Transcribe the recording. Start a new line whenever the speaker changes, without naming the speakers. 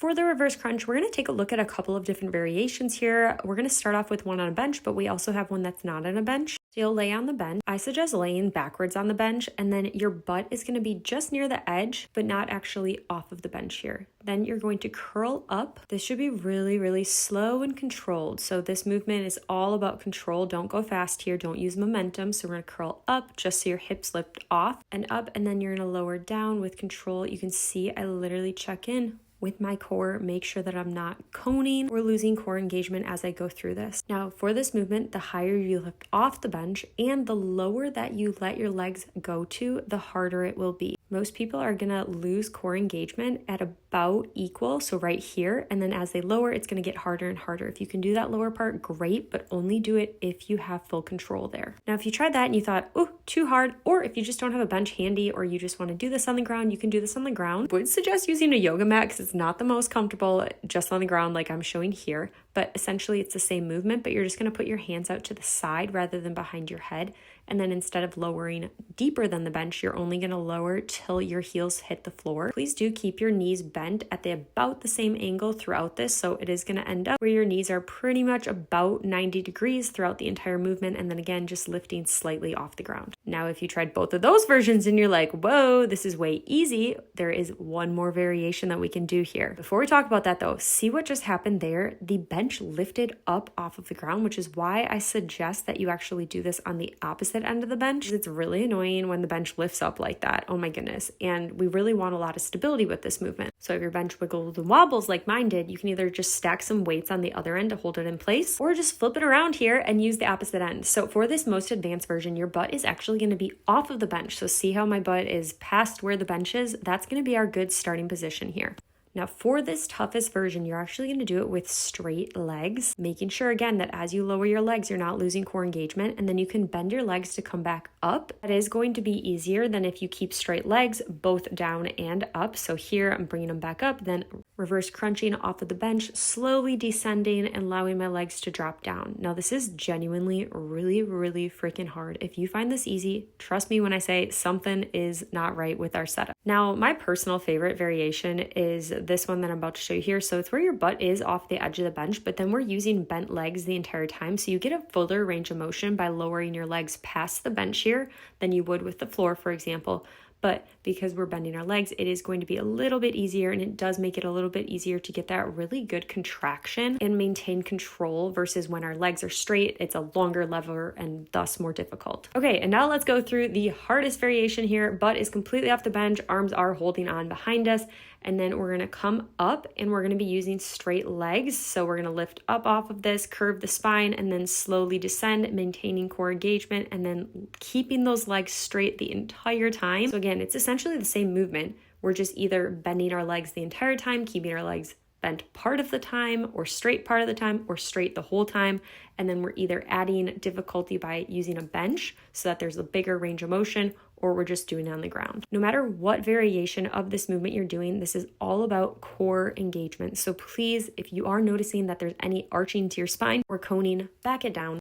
For the reverse crunch, we're going to take a look at a couple of different variations here. We're going to start off with one on a bench, but we also have one that's not on a bench. So you'll lay on the bench. I suggest laying backwards on the bench, and then your butt is going to be just near the edge, but not actually off of the bench here. Then you're going to curl up. This should be really, really slow and controlled. So this movement is all about control. Don't go fast here. Don't use momentum. So we're going to curl up just so your hips lift off and up, and then you're going to lower down with control. You can see I literally check in with my core, make sure that I'm not coning or losing core engagement as I go through this. Now for this movement, the higher you lift off the bench and the lower that you let your legs go to, the harder it will be. Most people are gonna lose core engagement at about equal, so right here, and then as they lower, it's gonna get harder and harder. If you can do that lower part, great, but only do it if you have full control there. Now, if you tried that and you thought, oh, too hard, or if you just don't have a bench handy or you just wanna do this on the ground, you can do this on the ground. I would suggest using a yoga mat because it's not the most comfortable just on the ground like I'm showing here, but essentially it's the same movement, but you're just gonna put your hands out to the side rather than behind your head. And then instead of lowering deeper than the bench, you're only gonna lower till your heels hit the floor. Please do keep your knees bent at about the same angle throughout this. So it is gonna end up where your knees are pretty much about 90 degrees throughout the entire movement. And then again, just lifting slightly off the ground. Now, if you tried both of those versions and you're like, whoa, this is way easy, there is one more variation that we can do here. Before we talk about that though, see what just happened there? The bench lifted up off of the ground, which is why I suggest that you actually do this on the opposite end of the bench. It's really annoying when the bench lifts up like that. Oh my goodness. And we really want a lot of stability with this movement. So if your bench wiggles and wobbles like mine did, you can either just stack some weights on the other end to hold it in place, or just flip it around here and use the opposite end. So for this most advanced version, your butt is actually going to be off of the bench. So see how my butt is past where the bench is? That's going to be our good starting position here. Now for this toughest version, you're actually going to do it with straight legs, making sure again that as you lower your legs, you're not losing core engagement, and then you can bend your legs to come back up. That is going to be easier than if you keep straight legs both down and up. So here I'm bringing them back up, then reverse crunching off of the bench, slowly descending and allowing my legs to drop down. Now this is genuinely really, really freaking hard. If you find this easy, trust me when I say something is not right with our setup. Now my personal favorite variation is this one that I'm about to show you here. So it's where your butt is off the edge of the bench, but then we're using bent legs the entire time. So you get a fuller range of motion by lowering your legs past the bench here than you would with the floor, for example. But because we're bending our legs, it is going to be a little bit easier, and it does make it a little bit easier to get that really good contraction and maintain control versus when our legs are straight, it's a longer lever and thus more difficult. Okay, and now let's go through the hardest variation here. Butt is completely off the bench, arms are holding on behind us, and then we're gonna come up and we're gonna be using straight legs. So we're gonna lift up off of this, curve the spine, and then slowly descend, maintaining core engagement, and then keeping those legs straight the entire time. So again, it's essentially the same movement. We're just either bending our legs the entire time, keeping our legs bent part of the time, or straight part of the time, or straight the whole time. And then we're either adding difficulty by using a bench so that there's a bigger range of motion, or we're just doing it on the ground. No matter what variation of this movement you're doing, this is all about core engagement. So please, if you are noticing that there's any arching to your spine or coning, back it down.